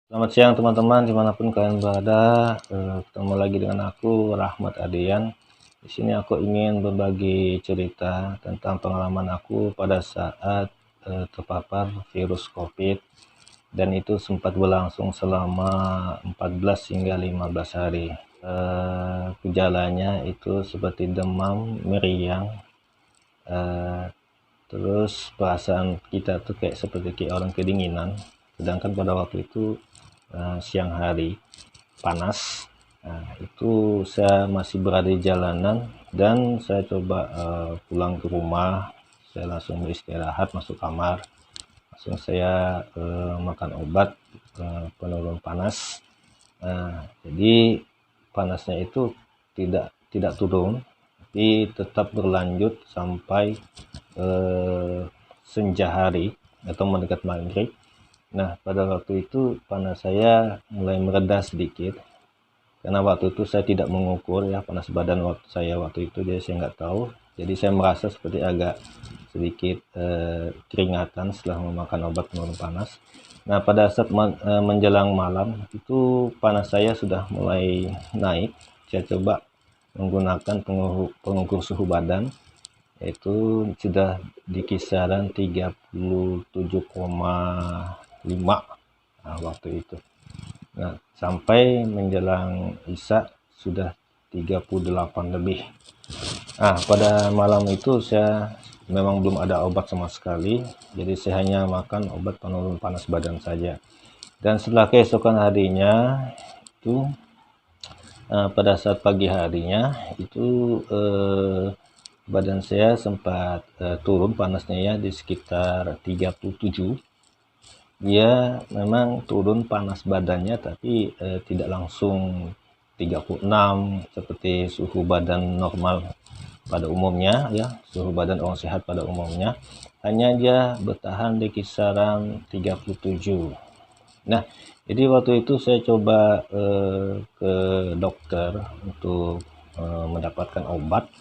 Selamat siang teman-teman, dimanapun kalian berada. Ketemu lagi dengan aku, Rahmat Adian. Di sini aku ingin berbagi cerita tentang pengalaman aku pada saat terpapar virus COVID, dan itu sempat berlangsung selama 14 hingga 15 hari. Gejalanya itu seperti demam, meriang, eh, terus perasaan kita tuh seperti orang kedinginan. Sedangkan pada waktu itu siang hari panas. Nah, itu saya masih berada di jalanan dan saya coba pulang ke rumah. Saya langsung beristirahat, masuk kamar, langsung saya makan obat penurun panas. Jadi panasnya itu tidak turun, tapi tetap berlanjut sampai senja hari atau mendekat maghrib. Nah, pada waktu itu panas saya mulai mereda sedikit, karena waktu itu saya tidak mengukur ya panas badan waktu itu, jadi saya nggak tahu. Jadi saya merasa seperti agak sedikit keringatan setelah memakan obat penurun panas. Nah, pada saat menjelang malam itu panas saya sudah mulai naik. Saya coba menggunakan pengukur suhu badan, yaitu sudah di kisaran 37,5 waktu itu. Nah, sampai menjelang Isya sudah 38 lebih. Nah, pada malam itu saya memang belum ada obat sama sekali, jadi saya hanya makan obat penurun panas badan saja. Dan setelah keesokan harinya itu pada saat pagi harinya itu badan saya sempat turun panasnya ya di sekitar 37. Dia memang turun panas badannya, tapi tidak langsung 36 seperti suhu badan normal pada umumnya ya, suhu badan orang sehat pada umumnya. Hanya dia bertahan di kisaran 37. Nah, jadi waktu itu saya coba ke dokter untuk mendapatkan obat.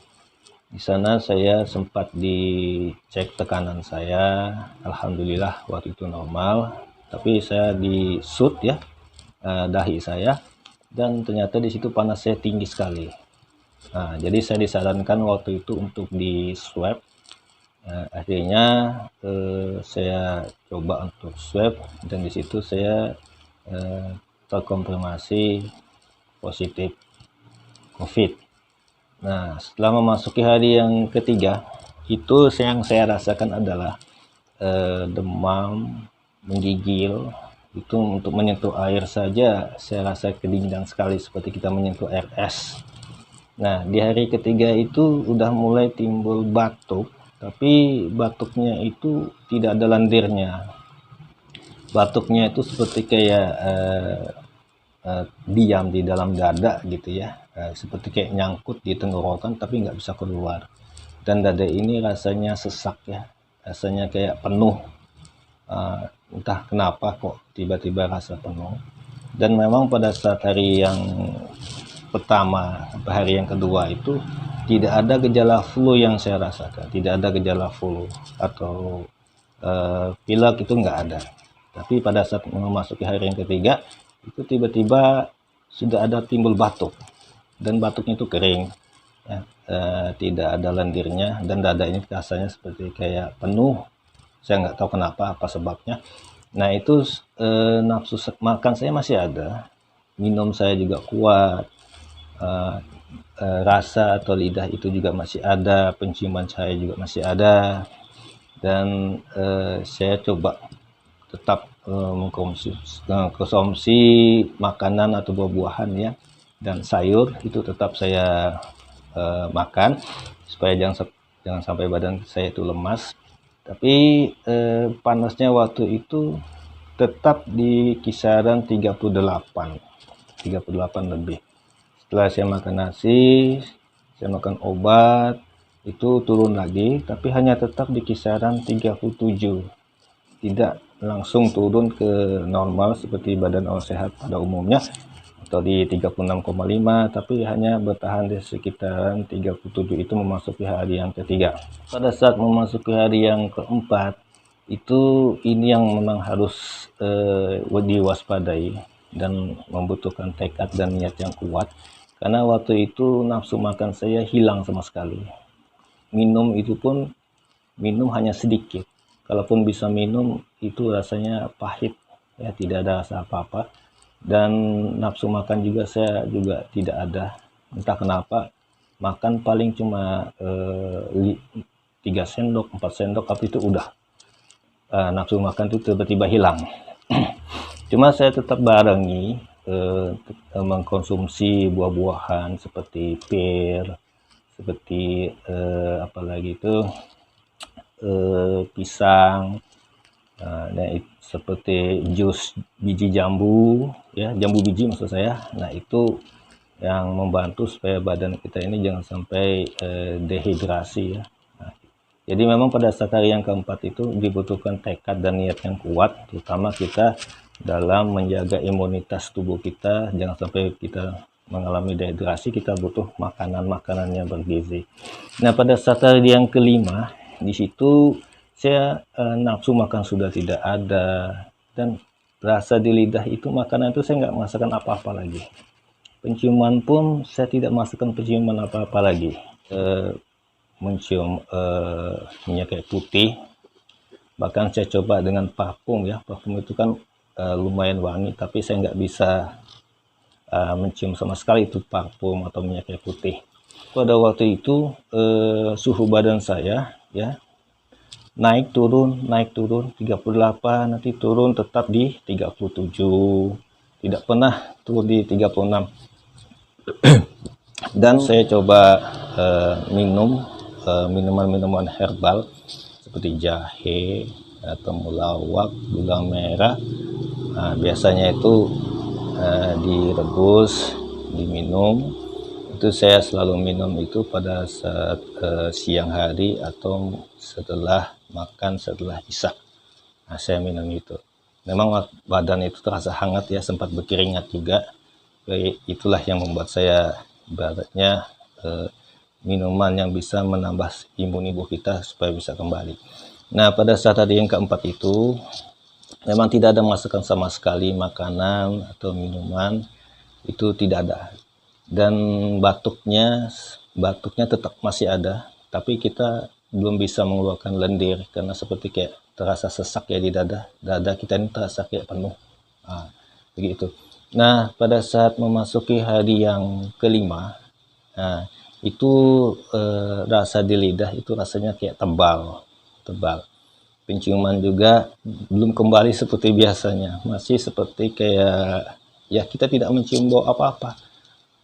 Di sana saya sempat dicek tekanan saya, alhamdulillah waktu itu normal. Tapi saya di shoot ya, dahi saya, dan ternyata di situ panas saya tinggi sekali. Nah, jadi saya disarankan waktu itu untuk di swab. Akhirnya saya coba untuk swab, dan di situ saya terkonfirmasi positif COVID. Nah, setelah memasuki hari yang ketiga, itu yang saya rasakan adalah demam, menggigil. Itu untuk menyentuh air saja saya rasa kedinginan sekali, seperti kita menyentuh air es. Nah, di hari ketiga itu udah mulai timbul batuk, tapi batuknya itu tidak ada lendirnya. Batuknya itu seperti kayak diam di dalam dada gitu ya, seperti kayak nyangkut di tenggorokan tapi nggak bisa keluar. Dan dada ini rasanya sesak ya, rasanya kayak penuh. Entah kenapa kok tiba-tiba rasa penuh. Dan memang pada saat hari yang pertama sampai hari yang kedua itu tidak ada gejala flu yang saya rasakan, tidak ada gejala flu atau pilek, itu nggak ada. Tapi pada saat memasuki hari yang ketiga itu tiba-tiba sudah ada timbul batuk, dan batuknya itu kering ya, tidak ada lendirnya, dan dada ini rasanya seperti kayak penuh. Saya nggak tahu kenapa, apa sebabnya. Nah, itu nafsu makan saya masih ada, minum saya juga kuat, rasa atau lidah itu juga masih ada, penciuman saya juga masih ada. Dan saya coba tetap mengkonsumsi makanan atau buah-buahan ya, dan sayur itu tetap saya makan supaya jangan sampai badan saya itu lemas. Tapi panasnya waktu itu tetap di kisaran 38 lebih. Setelah saya makan nasi, saya makan obat, itu turun lagi, tapi hanya tetap di kisaran 37. Tidak langsung turun ke normal seperti badan orang sehat pada umumnya atau di 36,5, tapi hanya bertahan di sekitaran 37. Itu memasuki hari yang ketiga. Pada saat memasuki hari yang keempat itu ini yang memang harus diwaspadai dan membutuhkan tekad dan niat yang kuat, karena waktu itu nafsu makan saya hilang sama sekali. Minum itu pun minum hanya sedikit, kalaupun bisa minum itu rasanya pahit ya, tidak ada rasa apa-apa. Dan nafsu makan juga saya juga tidak ada, entah kenapa. Makan paling cuma 3 sendok 4 sendok tapi itu udah nafsu makan itu tiba-tiba hilang. Cuma saya tetap barengi mengkonsumsi buah-buahan seperti pir, seperti apalagi itu pisang, dan seperti jus biji jambu ya, jambu biji maksud saya. Nah itu yang membantu supaya badan kita ini jangan sampai dehidrasi ya. Nah, jadi memang pada saat hari yang keempat itu dibutuhkan tekad dan niat yang kuat, terutama kita dalam menjaga imunitas tubuh kita, jangan sampai kita mengalami dehidrasi. Kita butuh makanan-makanan yang bergizi. Nah pada saat hari yang kelima, di situ saya nafsu makan sudah tidak ada, dan rasa di lidah itu makanan itu saya nggak merasakan apa-apa lagi. Penciuman pun saya tidak merasakan penciuman apa-apa lagi. Mencium minyak kayu putih, bahkan saya coba dengan parfum ya, parfum itu kan lumayan wangi, tapi saya nggak bisa mencium sama sekali itu parfum atau minyak kayu putih. Pada waktu itu suhu badan saya ya naik turun 38, nanti turun tetap di 37, tidak pernah turun di 36. Dan saya coba minum minuman-minuman herbal seperti jahe atau mulawak, gula merah. Nah, biasanya itu direbus, diminum. Itu saya selalu minum itu pada saat siang hari atau setelah makan, setelah isya. Nah, saya minum itu. Memang badan itu terasa hangat ya, sempat berkeringat juga. Itulah yang membuat saya ibaratnya minuman yang bisa menambah imun ibu kita supaya bisa kembali. Nah pada saat hari yang keempat itu memang tidak ada masukan sama sekali makanan atau minuman, itu tidak ada. Dan batuknya tetap masih ada, tapi kita belum bisa mengeluarkan lendir karena seperti kayak terasa sesak ya di dada kita ini terasa kayak penuh. Nah, begitu. Nah pada saat memasuki hari yang kelima, nah itu rasa di lidah itu rasanya kayak tebal. Penciuman juga belum kembali seperti biasanya, masih seperti kayak ya kita tidak mencium bau apa-apa.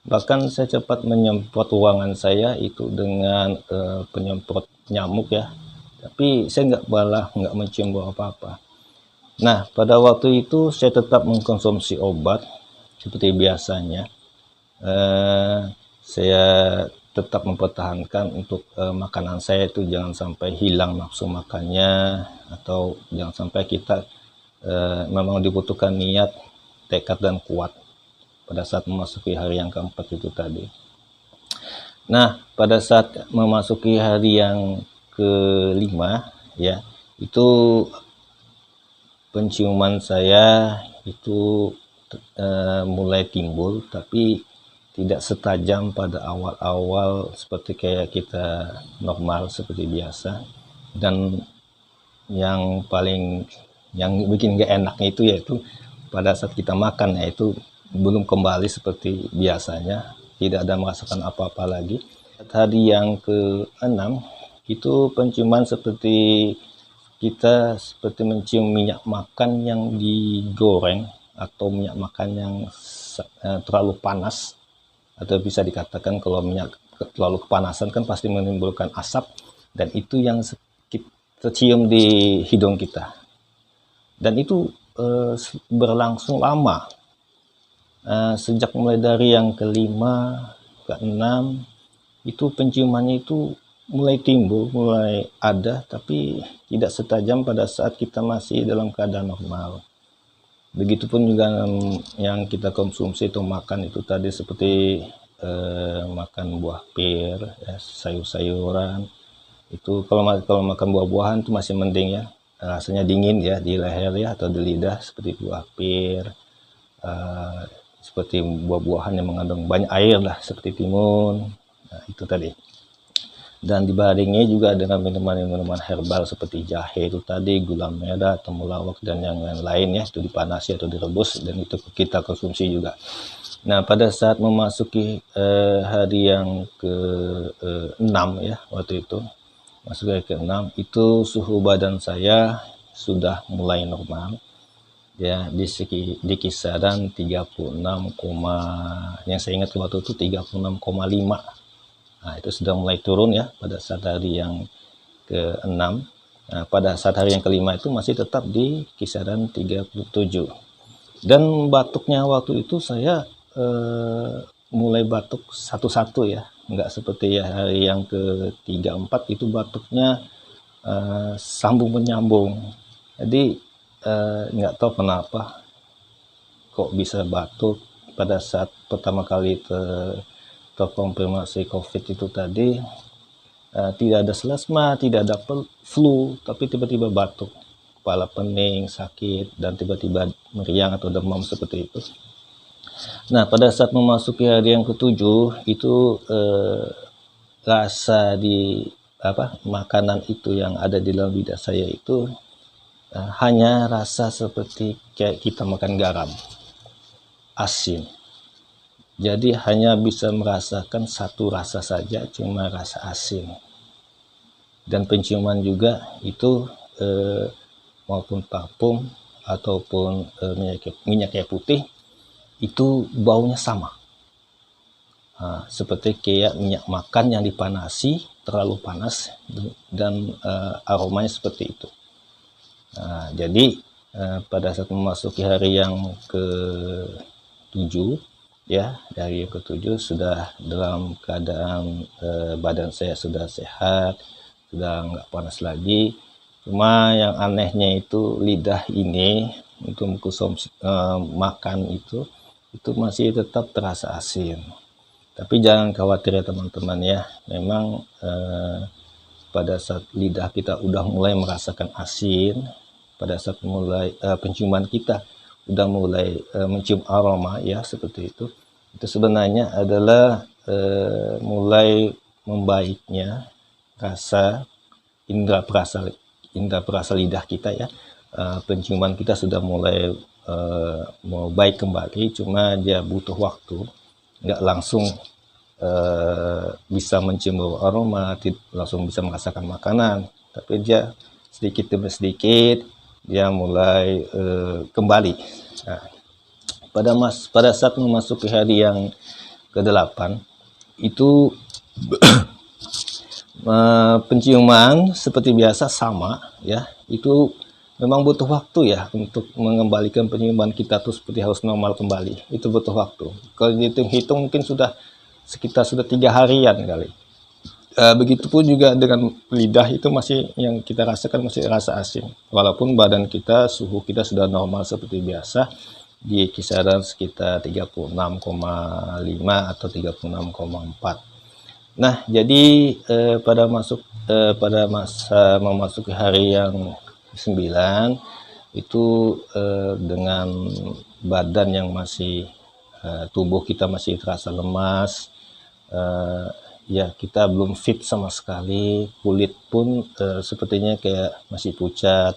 Bahkan saya cepat menyemprot ruangan saya itu dengan penyemprot nyamuk ya, tapi saya nggak mencium bau apa-apa. Nah pada waktu itu saya tetap mengkonsumsi obat seperti biasanya. Saya tetap mempertahankan untuk makanan saya itu jangan sampai hilang nafsu makannya, atau jangan sampai kita memang dibutuhkan niat, tekad dan kuat pada saat memasuki hari yang keempat itu tadi. Nah pada saat memasuki hari yang kelima ya, itu penciuman saya itu mulai timbul, tapi tidak setajam pada awal-awal seperti kayak kita normal seperti biasa. Dan yang bikin gak enaknya itu yaitu pada saat kita makan, yaitu belum kembali seperti biasanya, tidak ada merasakan apa-apa lagi. Hari yang ke-6 itu penciuman seperti kita seperti mencium minyak makan yang digoreng atau minyak makan yang terlalu panas, atau bisa dikatakan kalau minyak terlalu kepanasan kan pasti menimbulkan asap, dan itu yang tercium di hidung kita, dan itu berlangsung lama, sejak mulai dari yang kelima ke-6 itu penciumannya itu mulai timbul, mulai ada, tapi tidak setajam pada saat kita masih dalam keadaan normal. Begitupun juga yang kita konsumsi atau makan itu tadi seperti makan buah pir, ya, sayur-sayuran. Itu kalau makan buah-buahan itu masih mending ya, rasanya dingin ya di leher ya atau di lidah, seperti buah pir, seperti buah-buahan yang mengandung banyak air lah, seperti timun. Nah, itu tadi. Dan dibarengi juga dengan minuman-minuman herbal seperti jahe itu tadi, gula merah, temulawak, dan yang lain ya, itu dipanasi atau direbus, dan itu kita konsumsi juga. Nah, pada saat memasuki hari yang ke-6 ya, waktu itu masuk hari ke-6, itu suhu badan saya sudah mulai normal ya, di kisaran 36, yang saya ingat waktu itu 36,5. Nah, itu sudah mulai turun ya pada saat hari yang ke-6. Nah, pada saat hari yang ke-5 itu masih tetap di kisaran 37. Dan batuknya waktu itu saya mulai batuk satu-satu ya, nggak seperti ya hari yang ke-3, 4 itu batuknya sambung menyambung. Jadi nggak tahu kenapa kok bisa batuk pada saat pertama kali terkonfirmasi COVID itu tadi. Tidak ada selesma, tidak ada flu, tapi tiba-tiba batuk, kepala pening, sakit, dan tiba-tiba meriang atau demam seperti itu. Nah, pada saat memasuki hari yang ke-7 itu rasa di makanan itu yang ada di dalam lidah saya itu hanya rasa seperti kayak kita makan garam, asin. Jadi hanya bisa merasakan satu rasa saja, cuma rasa asin. Dan penciuman juga itu maupun parfum ataupun minyak kayu putih itu baunya sama. Seperti kayak minyak makan yang dipanasi, terlalu panas, dan aromanya seperti itu. Jadi pada saat memasuki hari yang ke-7 ya, dari yang ke-7 sudah dalam keadaan badan saya sudah sehat, sudah nggak panas lagi. Cuma yang anehnya itu lidah ini untuk mengkonsumsi makan itu masih tetap terasa asin. Tapi jangan khawatir ya teman-teman ya, memang pada saat lidah kita udah mulai merasakan asin, pada saat mulai penciuman kita udah mulai mencium aroma ya seperti itu sebenarnya adalah mulai membaiknya rasa indera perasa lidah kita ya. Penciuman kita sudah mulai mau baik kembali, cuma dia butuh waktu, nggak langsung bisa mencium aroma, langsung bisa merasakan makanan, tapi dia sedikit demi sedikit dia mulai kembali. Nah, pada saat memasuki hari yang ke-8 itu penciuman seperti biasa sama ya, itu memang butuh waktu ya untuk mengembalikan penciuman kita tuh seperti harus normal kembali, itu butuh waktu. Kalau dihitung mungkin sekitar 3 harian kali. Begitupun juga dengan lidah, itu masih yang kita rasakan masih rasa asin, walaupun badan kita, suhu kita sudah normal seperti biasa di kisaran sekitar 36,5 atau 36,4. Nah, jadi pada masa memasuki hari yang 9 itu dengan badan yang masih tubuh kita masih terasa lemas, ya kita belum fit sama sekali, kulit pun sepertinya kayak masih pucat,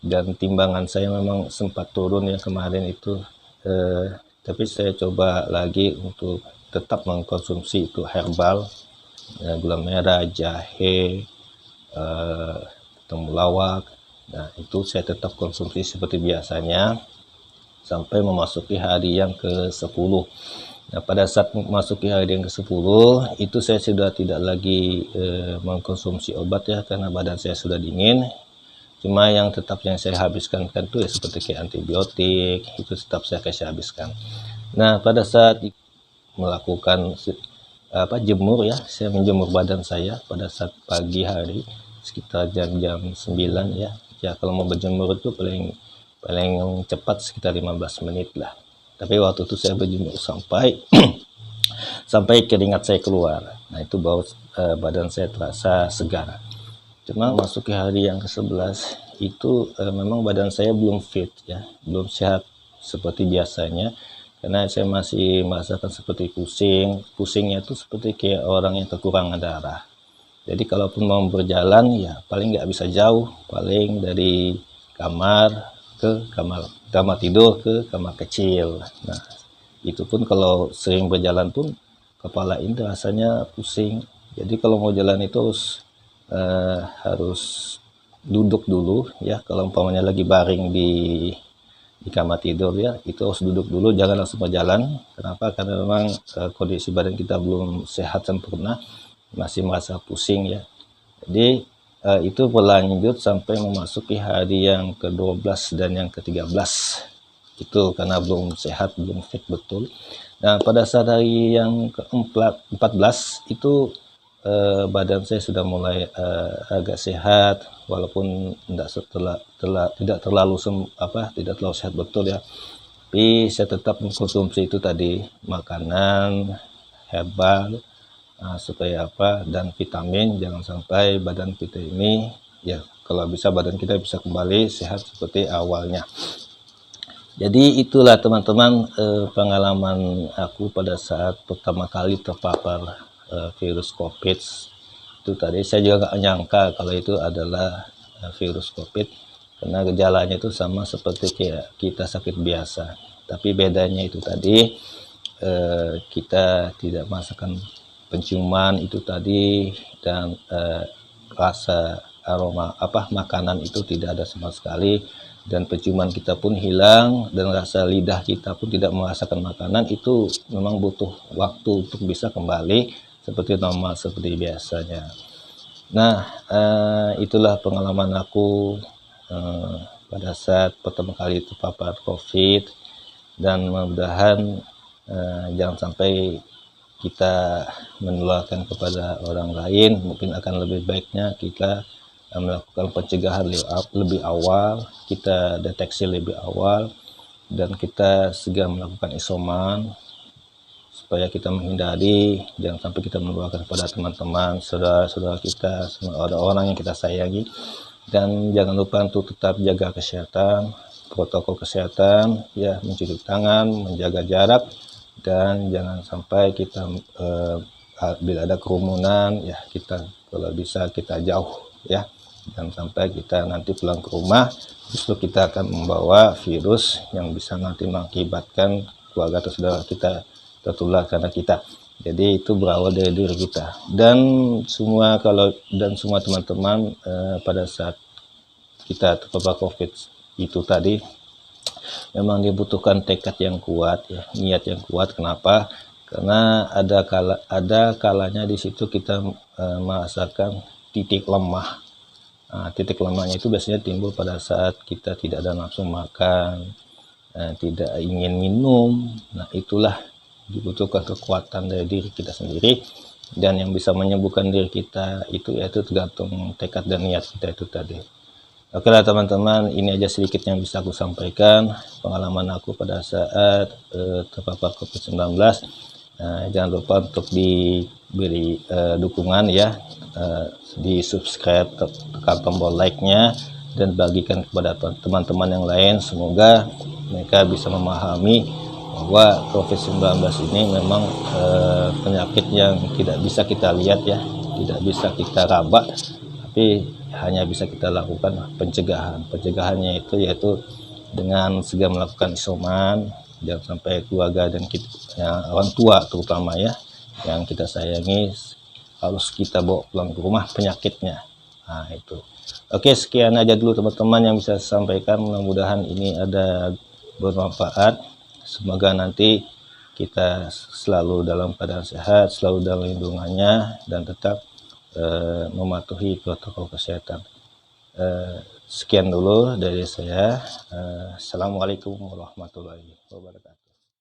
dan timbangan saya memang sempat turun ya kemarin itu, tapi saya coba lagi untuk tetap mengkonsumsi itu herbal, gula merah, jahe, temulawak. Nah, itu saya tetap konsumsi seperti biasanya sampai memasuki hari yang ke-10. Nah, pada saat memasuki hari yang ke-10 itu saya sudah tidak lagi mengkonsumsi obat ya, karena badan saya sudah dingin. Cuma yang saya habiskan kan itu ya seperti kayak antibiotik, itu tetap saya kasih habiskan. Nah, pada saat melakukan jemur ya, saya menjemur badan saya pada saat pagi hari sekitar jam 9 ya. Ya, kalau mau berjemur itu paling cepat sekitar 15 menit lah. Tapi waktu itu saya berjemur sampai keringat saya keluar. Nah, itu badan saya terasa segar. Cuma masuk ke hari yang ke-11 itu memang badan saya belum fit ya, belum sehat seperti biasanya, karena saya masih merasakan seperti pusingnya itu seperti kayak orang yang kekurangan darah. Jadi kalaupun mau berjalan ya paling nggak bisa jauh, paling dari kamar ke kamar tidur ke kamar kecil. Nah, itu pun kalau sering berjalan pun kepala ini rasanya pusing. Jadi kalau mau jalan itu harus duduk dulu ya. Kalau umpamanya lagi baring di kamar tidur ya, itu harus duduk dulu, jangan langsung berjalan. Kenapa? Karena memang kondisi badan kita belum sehat sempurna, masih merasa pusing ya. Jadi itu berlanjut sampai memasuki hari yang ke-12 dan yang ke-13. Itu karena belum sehat, belum fit betul. Nah, pada saat hari yang ke-14 itu badan saya sudah mulai agak sehat, walaupun tidak terlalu sehat betul ya. Tapi saya tetap mengkonsumsi itu tadi, makanan herbal, supaya dan vitamin, jangan sampai badan kita ini ya, kalau bisa badan kita bisa kembali sehat seperti awalnya. Jadi itulah teman-teman pengalaman aku pada saat pertama kali terpapar virus COVID itu tadi. Saya juga nggak nyangka kalau itu adalah virus COVID, karena gejalanya itu sama seperti kayak kita sakit biasa, tapi bedanya itu tadi kita tidak merasakan penciuman itu tadi, dan rasa aroma makanan itu tidak ada sama sekali, dan penciuman kita pun hilang, dan rasa lidah kita pun tidak merasakan makanan. Itu memang butuh waktu untuk bisa kembali seperti normal seperti biasanya. Nah, itulah pengalaman aku pada saat pertama kali terpapar COVID, dan mudah-mudahan jangan sampai kita menularkan kepada orang lain. Mungkin akan lebih baiknya kita melakukan pencegahan lebih awal, kita deteksi lebih awal, dan kita segera melakukan isoman supaya kita menghindari, jangan sampai kita menularkan kepada teman-teman, saudara-saudara kita, semua orang-orang yang kita sayangi. Dan jangan lupa untuk tetap jaga kesehatan, protokol kesehatan ya, mencuci tangan, menjaga jarak, dan jangan sampai kita bila ada kerumunan ya, kita kalau bisa kita jauh ya, jangan sampai kita nanti pulang ke rumah justru kita akan membawa virus yang bisa nanti mengakibatkan keluarga atau saudara kita tertular karena kita. Jadi itu berawal dari diri kita, dan semua teman-teman pada saat kita terpapar COVID itu tadi memang dibutuhkan tekad yang kuat ya, niat yang kuat. Kenapa? Karena ada kalanya di situ kita merasakan titik lemah. Titik lemahnya itu biasanya timbul pada saat kita tidak ada nafsu makan, tidak ingin minum. Nah, itulah dibutuhkan kekuatan dari diri kita sendiri, dan yang bisa menyembuhkan diri kita itu yaitu tergantung tekad dan niat kita itu tadi. Oke lah teman-teman, ini aja sedikit yang bisa aku sampaikan pengalaman aku pada saat terpapar COVID-19. Jangan lupa untuk diberi dukungan ya, di subscribe, tekan tombol like-nya, dan bagikan kepada teman-teman yang lain. Semoga mereka bisa memahami bahwa COVID-19 ini memang penyakit yang tidak bisa kita lihat ya, tidak bisa kita raba, tapi hanya bisa kita lakukan pencegahan. Pencegahannya itu yaitu dengan segera melakukan isoman, jangan sampai keluarga dan kita, ya, orang tua terutama ya, yang kita sayangi harus kita bawa pulang ke rumah penyakitnya. Nah itu. Oke, sekian aja dulu teman-teman yang bisa saya sampaikan. Mudah-mudahan ini ada bermanfaat. Semoga nanti kita selalu dalam keadaan sehat, selalu dalam lindungannya, dan tetap mematuhi protokol kesehatan. Sekian dulu dari saya. Assalamualaikum warahmatullahi wabarakatuh.